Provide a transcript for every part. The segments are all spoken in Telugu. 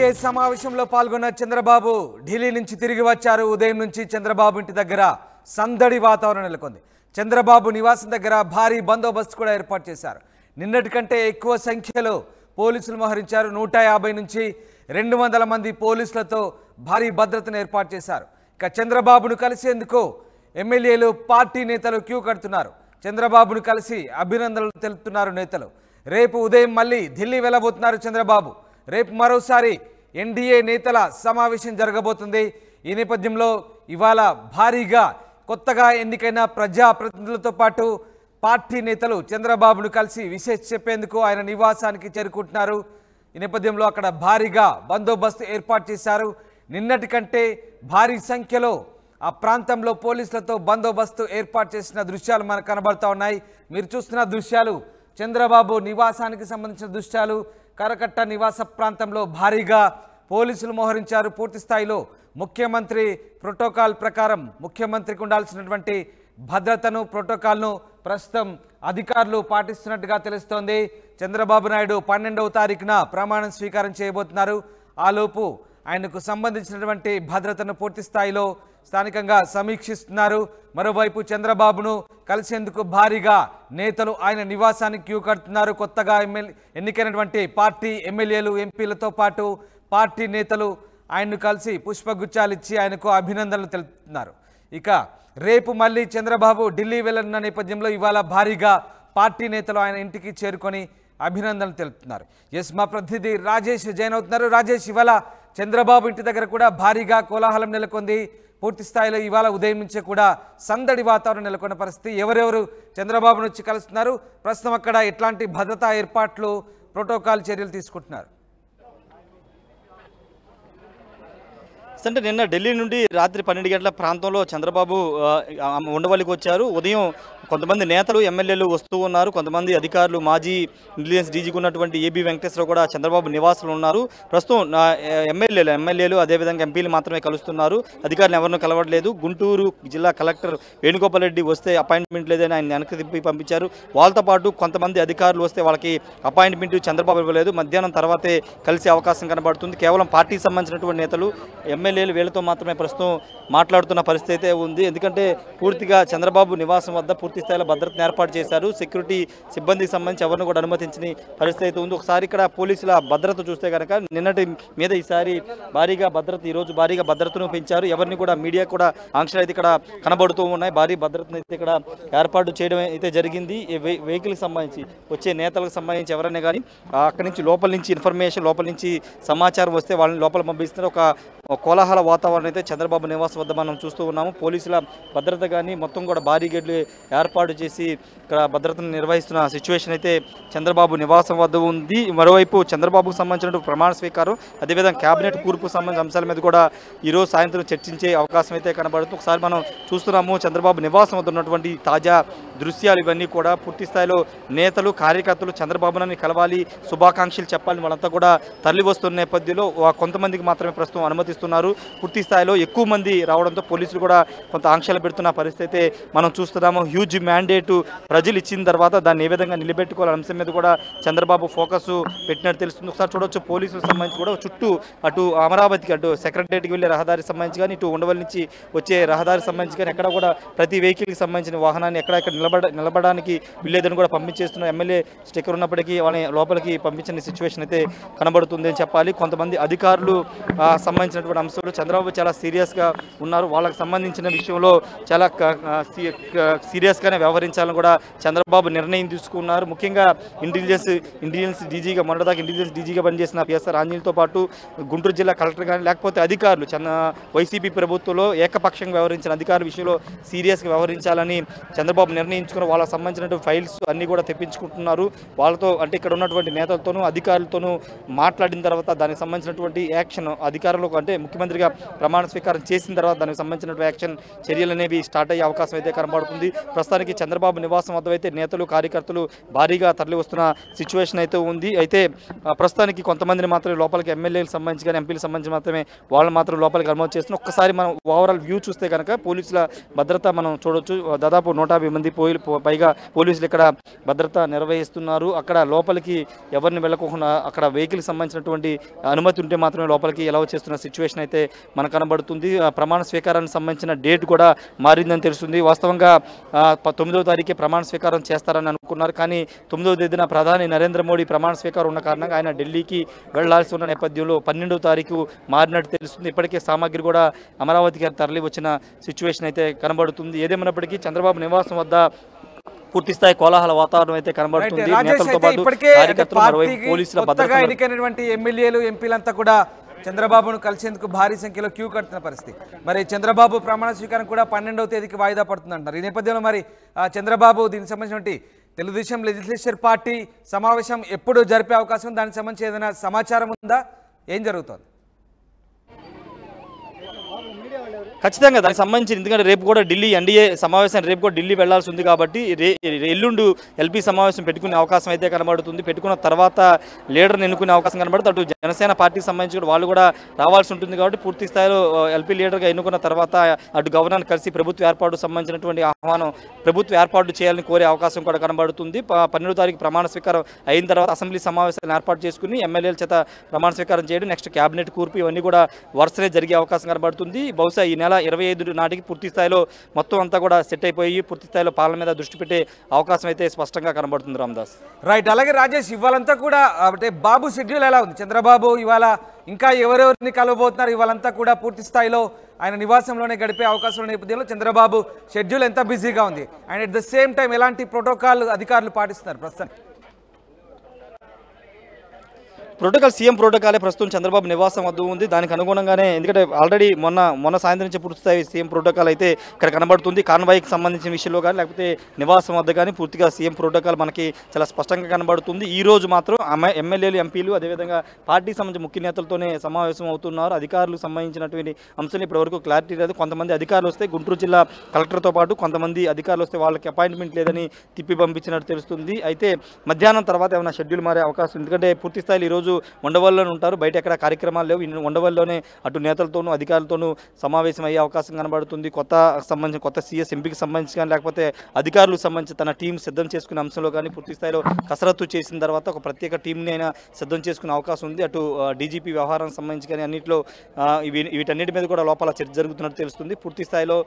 ఎమ్మెల్యే సమావేశంలో పాల్గొన్న చంద్రబాబు ఢిల్లీ నుంచి తిరిగి వచ్చారు. ఉదయం నుంచి చంద్రబాబు ఇంటి దగ్గర సందడి వాతావరణం నెలకొంది. చంద్రబాబు నివాసం దగ్గర భారీ బందోబస్తు కూడా ఏర్పాటు చేశారు. నిన్నటి కంటే ఎక్కువ సంఖ్యలో పోలీసులు మోహరించారు. 150 నుంచి 200 మంది పోలీసులతో భారీ భద్రతను ఏర్పాటు చేశారు. ఇక చంద్రబాబును కలిసేందుకు ఎమ్మెల్యేలు పార్టీ నేతలు క్యూ కడుతున్నారు. చంద్రబాబును కలిసి అభినందనలు తెలుపుతున్నారు నేతలు. రేపు ఉదయం మళ్ళీ ఢిల్లీ వెళ్ళబోతున్నారు చంద్రబాబు. రేపు మరోసారి ఎన్డీఏ నేతల సమావేశం జరగబోతుంది. ఈ నేపథ్యంలో ఇవాళ భారీగా కొత్తగా ఎన్నికైన ప్రజాప్రతినిధులతో పాటు పార్టీ నేతలు చంద్రబాబును కలిసి విశేష చెప్పేందుకు ఆయన నివాసానికి చేరుకుంటున్నారు. ఈ నేపథ్యంలో అక్కడ భారీగా బందోబస్తు ఏర్పాటు చేశారు. నిన్నటి కంటే భారీ సంఖ్యలో ఆ ప్రాంతంలో పోలీసులతో బందోబస్తు ఏర్పాటు చేసిన దృశ్యాలు మనకు కనబడుతూ ఉన్నాయి. మీరు చూస్తున్న దృశ్యాలు చంద్రబాబు నివాసానికి సంబంధించిన దృశ్యాలు. కరకట్ట నివాస ప్రాంతంలో భారీగా పోలీసులు మోహరించారు. పూర్తి స్థాయిలో ముఖ్యమంత్రి ప్రోటోకాల్ ప్రకారం ముఖ్యమంత్రికి ఉండాల్సినటువంటి భద్రతను ప్రోటోకాల్ను ప్రస్తుతం అధికారులు పాటిస్తున్నట్టుగా తెలుస్తోంది. చంద్రబాబు నాయుడు 12వ తారీఖున ప్రమాణం స్వీకారం చేయబోతున్నారు. ఆలోపు ఆయనకు సంబంధించినటువంటి భద్రతను పూర్తి స్థాయిలో స్థానికంగా సమీక్షిస్తున్నారు. మరోవైపు చంద్రబాబును కలిసేందుకు భారీగా నేతలు ఆయన నివాసానికి క్యూ కడుతున్నారు. కొత్తగా ఎన్నికైనటువంటి పార్టీ ఎమ్మెల్యేలు ఎంపీలతో పాటు పార్టీ నేతలు ఆయన్ను కలిసి పుష్పగుచ్చాలు ఇచ్చి ఆయనకు అభినందనలు తెలుపుతున్నారు. ఇక రేపు మళ్ళీ చంద్రబాబు ఢిల్లీ వెళ్ళనున్న నేపథ్యంలో ఇవాళ భారీగా పార్టీ నేతలు ఆయన ఇంటికి చేరుకొని అభినందనలు తెలుపుతున్నారు. ఎస్, మా ప్రతినిధి రాజేష్ జాయిన్ అవుతున్నారు. రాజేష్, ఇవాళ చంద్రబాబు ఇంటి దగ్గర కూడా భారీగా కోలాహలం నెలకొంది. పూర్తి స్థాయిలో ఇవాళ ఉదయం నుంచే కూడా సందడి వాతావరణం నెలకొన్న పరిస్థితి. ఎవరెవరు చంద్రబాబును వచ్చి కలుస్తున్నారు, ప్రస్తుతం అక్కడ ఎట్లాంటి భద్రతా ఏర్పాట్లు ప్రోటోకాల్ చర్యలు తీసుకుంటున్నారు? అంటే నిన్న ఢిల్లీ నుండి రాత్రి 12 గంటల ప్రాంతంలో చంద్రబాబు ఉండవల్లికి వచ్చారు. ఉదయం కొంతమంది నేతలు ఎమ్మెల్యేలు వస్తూ ఉన్నారు. కొంతమంది అధికారులు, మాజీ ఇంటెలిజెన్స్ డీజీకి ఉన్నటువంటి ఏబీ వెంకటేశ్వరరావు కూడా చంద్రబాబు నివాసులు ఉన్నారు. ప్రస్తుతం ఎమ్మెల్యేలు అదేవిధంగా ఎంపీలు మాత్రమే కలుస్తున్నారు. అధికారులు ఎవరినూ కలవట్లేదు. గుంటూరు జిల్లా కలెక్టర్ వేణుగోపాల్ రెడ్డి వస్తే అపాయింట్మెంట్ లేదని ఆయన వెనక్కి తిప్పి పంపించారు. వాళ్ళతో పాటు కొంతమంది అధికారులు వస్తే వాళ్ళకి అపాయింట్మెంట్ చంద్రబాబు ఇవ్వలేదు. మధ్యాహ్నం తర్వాతే కలిసే అవకాశం కనబడుతుంది. కేవలం పార్టీకి సంబంధించినటువంటి నేతలు ఎమ్మెల్యేలు వీళ్ళతో మాత్రమే ప్రస్తుతం మాట్లాడుతున్న పరిస్థితి అయితే ఉంది. ఎందుకంటే పూర్తిగా చంద్రబాబు నివాసం వద్ద పూర్తి స్థాయిలో భద్రతను ఏర్పాటు చేశారు. సెక్యూరిటీ సిబ్బందికి సంబంధించి ఎవరిని కూడా అనుమతించని పరిస్థితి అయితే ఉంది. ఒకసారి ఇక్కడ పోలీసుల భద్రత చూస్తే కనుక నిన్నటి మీద ఈసారి భారీగా భద్రత, ఈరోజు భారీగా భద్రతను పెంచారు. ఎవరిని కూడా మీడియా కూడా ఆంక్షలు అయితే ఇక్కడ కనబడుతూ ఉన్నాయి. భారీ భద్రతను అయితే ఇక్కడ ఏర్పాటు చేయడం అయితే జరిగింది. వెహికల్కి సంబంధించి వచ్చే నేతలకు సంబంధించి ఎవరైనా కానీ అక్కడి నుంచి లోపల నుంచి ఇన్ఫర్మేషన్, లోపల నుంచి సమాచారం వస్తే వాళ్ళని లోపల పంపిస్తున్నారు. ఒక కోలాహల వాతావరణం అయితే చంద్రబాబు నివాసం వద్ద మనం చూస్తూ ఉన్నాము. పోలీసుల భద్రత కానీ మొత్తం కూడా భారీ గేట్లు ఏర్పాటు చేసి ఇక్కడ భద్రతను నిర్వహిస్తున్న సిచ్యువేషన్ అయితే చంద్రబాబు నివాసం వద్ద ఉంది. మరోవైపు చంద్రబాబుకు సంబంధించిన ప్రమాణ స్వీకారం, అదేవిధంగా కేబినెట్ కూర్పు సంబంధించిన అంశాల మీద కూడా ఈరోజు సాయంత్రం చర్చించే అవకాశం అయితే కనబడుతుంది. ఒకసారి మనం చూస్తున్నాము చంద్రబాబు నివాసం వద్ద ఉన్నటువంటి తాజా దృశ్యాలు. ఇవన్నీ కూడా పూర్తి స్థాయిలో నేతలు, కార్యకర్తలు చంద్రబాబుని కలవాలి, శుభాకాంక్షలు చెప్పాలని వాళ్ళంతా కూడా తరలి వస్తున్న నేపథ్యంలో కొంతమందికి మాత్రమే ప్రస్తుతం అనుమతిస్తున్నారు. పూర్తి స్థాయిలో ఎక్కువ మంది రావడంతో పోలీసులు కూడా కొంత ఆంక్షలు పెడుతున్న పరిస్థితి మనం చూస్తున్నాము. హ్యూజ్ మ్యాండేటు ప్రజలు ఇచ్చిన తర్వాత దాన్ని ఏ విధంగా నిలబెట్టుకోవాలనే అంశం మీద కూడా చంద్రబాబు ఫోకస్ పెట్టినట్టు తెలుస్తుంది. ఒకసారి చూడవచ్చు పోలీసులకు సంబంధించి కూడా చుట్టూ అటు అమరావతికి, అటు సెక్రటరియట్కి వెళ్ళే రహదారికి సంబంధించి కానీ, ఇటు ఉండవల్లి నుంచి వచ్చే రహదారికి సంబంధించి కానీ ఎక్కడ కూడా ప్రతి వెహికల్కి సంబంధించిన వాహనాన్ని ఎక్కడెక్కడ నిలబడడానికి వీళ్ళేదని కూడా పంపించేస్తున్న ఎమ్మెల్యే స్టిక్కర్ ఉన్నప్పటికీ వాళ్ళని లోపలికి పంపించిన సిచ్యువేషన్ అయితే కనబడుతుంది అని చెప్పాలి. కొంతమంది అధికారులు సంబంధించినటువంటి అంశాలు చంద్రబాబు చాలా సీరియస్గా ఉన్నారు. వాళ్ళకి సంబంధించిన విషయంలో చాలా సీరియస్గానే వ్యవహరించాలని కూడా చంద్రబాబు నిర్ణయం తీసుకున్నారు. ముఖ్యంగా ఇంటెలిజెన్స్ డీజీగా, మొన్నటిదాకా ఇంటెలిజెన్స్ డీజీగా పనిచేసిన పిఎస్ఆర్ ఆంజనేయులతో పాటు గుంటూరు జిల్లా కలెక్టర్ కానీ లేకపోతే అధికారులు వైసీపీ ప్రభుత్వంలో ఏకపక్షంగా వ్యవహరించిన అధికారుల విషయంలో సీరియస్గా వ్యవహరించాలని చంద్రబాబు నిర్ణయించుకుని వాళ్ళకి సంబంధించినటువంటి ఫైల్స్ అన్నీ కూడా తెప్పించుకుంటున్నారు. వాళ్ళతో అంటే ఇక్కడ ఉన్నటువంటి నేతలతోనూ అధికారులతోనూ మాట్లాడిన తర్వాత దానికి సంబంధించినటువంటి యాక్షన్ అధికారులకు, అంటే ముఖ్యమంత్రిగా ప్రమాణ స్వీకారం చేసిన తర్వాత దానికి సంబంధించినటువంటి యాక్షన్ చర్యలు అనేవి స్టార్ట్ అయ్యే అవకాశం అయితే కనబడుతుంది. ప్రస్తుతానికి చంద్రబాబు నివాసం వద్ద అయితే నేతలు, కార్యకర్తలు భారీగా తరలి వస్తున్న సిచ్యువేషన్ అయితే ఉంది. అయితే ప్రస్తుతానికి కొంతమందిని మాత్రమే లోపలికి ఎమ్మెల్యేలకు సంబంధించి కానీ ఎంపీలకు సంబంధించి మాత్రమే వాళ్ళని మాత్రం లోపలికి అనుమతి చేస్తున్నాం. ఒక్కసారి మనం ఓవరాల్ వ్యూ చూస్తే కనుక పోలీసుల భద్రత మనం చూడొచ్చు. దాదాపు 150 మంది పైగా పోలీసులు ఇక్కడ భద్రత నిర్వహిస్తున్నారు. అక్కడ లోపలికి ఎవరిని వెళ్ళకుండా అక్కడ వెహికల్కి సంబంధించినటువంటి అనుమతి ఉంటే మాత్రమే లోపలికి ఎలా చేస్తున్న సిచ్యువేషన్ అయితే మనకు కనబడుతుంది. ప్రమాణ స్వీకారానికి సంబంధించిన డేట్ కూడా మారిందని తెలుస్తుంది. వాస్తవంగా 9వ తారీఖే ప్రమాణ స్వీకారం చేస్తారని అనుకున్నారు. కానీ 9వ తేదీన ప్రధాని నరేంద్ర మోడీ ప్రమాణ స్వీకారం ఉన్న కారణంగా ఆయన ఢిల్లీకి వెళ్లాల్సి ఉన్న నేపథ్యంలో 12వ తారీఖు మారినట్టు తెలుస్తుంది. ఇప్పటికే సామాగ్రి కూడా అమరావతికి తరలి వచ్చిన సిచ్యువేషన్ అయితే కనబడుతుంది. ఏదేమైనప్పటికీ చంద్రబాబు నివాసం వద్ద పూర్తిస్థాయి కోలాహల వాతావరణం అయితే కనబడుతుంది. నేతలతో పాటు కార్యకర్తలు, మరోవైపు పోలీసుల భద్రత, ఎన్నికైనటువంటి ఎమ్మెల్యేలు ఎంపీలంతా కూడా చంద్రబాబును కలిసేందుకు భారీ సంఖ్యలో క్యూ కడుతున్న పరిస్థితి. మరి చంద్రబాబు ప్రమాణ స్వీకారం కూడా 12వ తేదీకి వాయిదా పడుతుంది అంటారు. ఈ నేపథ్యంలో మరి చంద్రబాబు దీనికి సంబంధించినటువంటి తెలుగుదేశం లెజిస్లేచర్ పార్టీ సమావేశం ఎప్పుడు జరిపే అవకాశం, దానికి సంబంధించి ఏదైనా సమాచారం ఉందా? ఏం జరుగుతుంది? ఖచ్చితంగా దానికి సంబంధించి, ఎందుకంటే రేపు కూడా ఢిల్లీ ఎన్డీఏ సమావేశం రేపు కూడా ఢిల్లీ వెళ్లాల్సి ఉంది కాబట్టి ఎల్లుండి ఎల్పీ సమావేశం పెట్టుకునే అవకాశం అయితే కనబడుతుంది. పెట్టుకున్న తర్వాత లీడర్ని ఎన్నుకునే అవకాశం కనబడుతుంది. అటు జనసేన పార్టీకి సంబంధించి కూడా వాళ్ళు కూడా రావాల్సి ఉంటుంది కాబట్టి పూర్తి స్థాయిలో ఎల్పీ లీడర్గా ఎన్నుకున్న తర్వాత అటు గవర్నర్ కలిసి ప్రభుత్వ ఏర్పాటు సంబంధించినటువంటి ఆహ్వానం ప్రభుత్వ ఏర్పాటు చేయాలని కోరే అవకాశం కూడా కనబడుతుంది. 12వ తారీఖు ప్రమాణ స్వీకారం అయిన తర్వాత అసెంబ్లీ సమావేశాలను ఏర్పాటు చేసుకుని ఎమ్మెల్యేల చేత ప్రమాణ స్వీకారం చేయడం, నెక్స్ట్ క్యాబినెట్ కూర్పు ఇవన్నీ కూడా వరుసనే జరిగే అవకాశం కనబడుతుంది. బహుశా ఈ నెల 25 నాటికి పూర్తి స్థాయిలో మొత్తం అంతా కూడా సెట్ అయిపోయి పూర్తి స్థాయిలో పాలన మీద దృష్టి పెట్టే అవకాశం అయితే స్పష్టంగా కనబడుతుంది. రామదాస్ రైట్. అలాగే రాజేష్, ఇవాళంతా కూడా అంటే బాబు షెడ్యూల్ ఎలా ఉంది? చంద్రబాబు ఇవాళ ఇంకా ఎవరెవరిని కలవబోతున్నారు? ఇవాళంతా కూడా పూర్తి స్థాయిలో ఆయన నివాసంలోనే గడిపే అవకాశం నేపథ్యంలో చంద్రబాబు షెడ్యూల్ ఎంత బిజీగా ఉంది and at the same time ఎలాంటి ప్రోటోకాల్ అధికారులు పాటిస్తున్నారు ప్రస్తుతం? ప్రోటోకాల్ సీఎం ప్రోటోకాలే ప్రస్తుతం చంద్రబాబు నివాసం వద్ద ఉంది. దానికి అనుగుణంగానే, ఎందుకంటే ఆల్రెడీ మొన్న సాయంత్రం నుంచి పూర్తిస్థాయి సీఎం ప్రోటోకాల్ అయితే ఇక్కడ కనబడుతుంది. కాన్వాయ్కి సంబంధించిన విషయంలో కానీ లేకపోతే నివాసం వద్ద కానీ పూర్తిగా సీఎం ప్రోటోకాల్ మనకి చాలా స్పష్టంగా కనబడుతుంది. ఈ రోజు మాత్రం ఎమ్మెల్యేలు, ఎంపీలు, అదేవిధంగా పార్టీకి సంబంధించిన ముఖ్య నేతలతోనే సమావేశం అవుతున్నారు. అధికారులకు సంబంధించినటువంటి అంశాలు ఇప్పటివరకు క్లారిటీ లేదు. కొంతమంది అధికారులు వస్తే గుంటూరు జిల్లా కలెక్టర్తో పాటు కొంతమంది అధికారులు వస్తే వాళ్ళకి అపాయింట్మెంట్ లేదని తిప్పి పంపించినట్టు తెలుస్తుంది. అయితే మధ్యాహ్నం తర్వాత ఏమైనా షెడ్యూల్ మారే అవకాశం, ఎందుకంటే పూర్తి స్థాయిలో ఈరోజు ఉండవల్లిలోనే ఉంటారు, బయట ఎక్కడ కార్యక్రమాలు లేవు. ఉండవల్లిలోనే అటు నేతలతోనూ అధికారులతోనూ సమావేశం అయ్యే అవకాశం కనబడుతుంది. కొత్త సీఎస్ ఎంపీకి సంబంధించి కానీ లేకపోతే అధికారులకు సంబంధించి తన టీం సిద్ధం చేసుకునే అంశంలో కానీ పూర్తి స్థాయిలో కసరత్తు చేసిన తర్వాత ఒక ప్రత్యేక టీంని అయినా సిద్ధం చేసుకునే అవకాశం ఉంది. అటు డీజీపీ వ్యవహారానికి సంబంధించి కానీ అన్నింటిలో వీటన్నిటి మీద కూడా లోపల చర్చ జరుగుతున్నట్టు తెలుస్తుంది. పూర్తి స్థాయిలో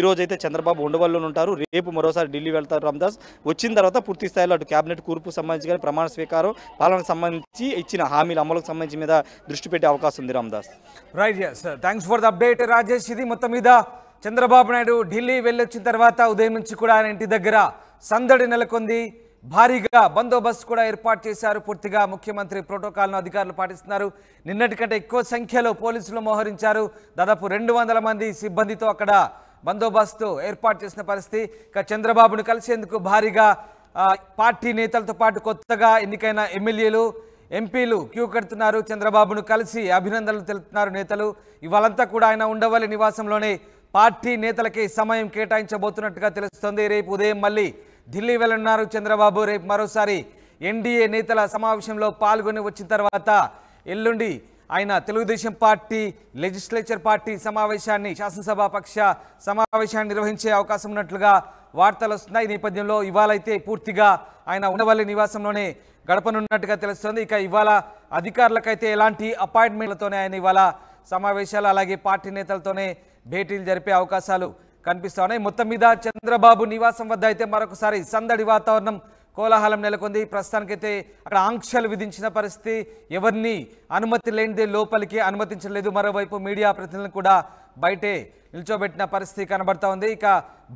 ఈ రోజు అయితే చంద్రబాబు ఉండవల్లిలో ఉంటారు. రేపు మరోసారి ఢిల్లీ వెళ్తారు రామదాస్. వచ్చిన తర్వాత పూర్తి స్థాయిలో అటు క్యాబినెట్ కూర్పు సంబంధించి కానీ ప్రమాణ స్వీకారం, పాలనకు సంబంధించి ఇచ్చిన హామీల అమలుకు సంబంధించి మీద దృష్టి పెట్టే అవకాశం ఉంది. Ramadas right. Thanks for the update Rajesh. ఇది మొత్తం మీద చంద్రబాబు నాయుడు ఢిల్లీ వెళ్ళొచ్చిన తర్వాత ఉదయం నుంచి కూడా ఆయన ఇంటి దగ్గర సందడి నెలకొంది. భారీగా బందోబస్తు కూడా ఏర్పాటు చేశారు. పూర్తిగా ముఖ్యమంత్రి ప్రోటోకాల్ను అధికారులు పాటిస్తున్నారు. నిన్నటి కంటే ఎక్కువ సంఖ్యలో పోలీసులు మోహరించారు. దాదాపు 200 మంది సిబ్బందితో అక్కడ బందోబస్తు ఏర్పాటు చేసిన పరిస్థితి. ఇక చంద్రబాబును కలిసేందుకు భారీగా పార్టీ నేతలతో పాటు కొత్తగా ఎన్నికైన ఎమ్మెల్యేలు, ఎంపీలు క్యూ కడుతున్నారు. చంద్రబాబును కలిసి అభినందనలు తెలుపుతున్నారు నేతలు. ఇవాళంతా కూడా ఆయన ఉండవల్లి నివాసంలోనే పార్టీ నేతలకి సమయం కేటాయించబోతున్నట్టుగా తెలుస్తోంది. రేపు ఉదయం మళ్ళీ ఢిల్లీ వెళ్ళనున్నారు చంద్రబాబు. రేపు మరోసారి ఎన్డీఏ నేతల సమావేశంలో పాల్గొని వచ్చిన తర్వాత ఎల్లుండి ఆయన తెలుగుదేశం పార్టీ లెజిస్లేచర్ పార్టీ సమావేశాన్ని, శాసనసభ పక్ష సమావేశాన్ని నిర్వహించే అవకాశం ఉన్నట్లుగా వార్తలు వస్తున్నాయి. ఈ నేపథ్యంలో ఇవాళ అయితే పూర్తిగా ఆయన ఉండవల్లి నివాసంలోనే గడపనున్నట్టుగా తెలుస్తుంది. ఇక ఇవాళ అధికారులకైతే ఎలాంటి అపాయింట్మెంట్లతోనే ఆయన ఇవాళ సమావేశాలు అలాగే పార్టీ నేతలతోనే భేటీలు జరిపే అవకాశాలు కనిపిస్తూ ఉన్నాయి. మొత్తం మీద చంద్రబాబు నివాసం వద్ద అయితే మరొకసారి సందడి వాతావరణం, కోలాహలం నెలకొంది. ప్రస్తుతానికైతే అక్కడ ఆంక్షలు విధించిన పరిస్థితి, ఎవరిని అనుమతి లేనిదే లోపలికి అనుమతించలేదు. మరోవైపు మీడియా ప్రతినిధులను కూడా బయటే నిల్చోబెట్టిన పరిస్థితి కనబడతా ఉంది. ఇక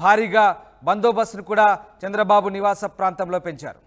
భారీగా బందోబస్తును కూడా చంద్రబాబు నివాస ప్రాంతంలో పెంచారు.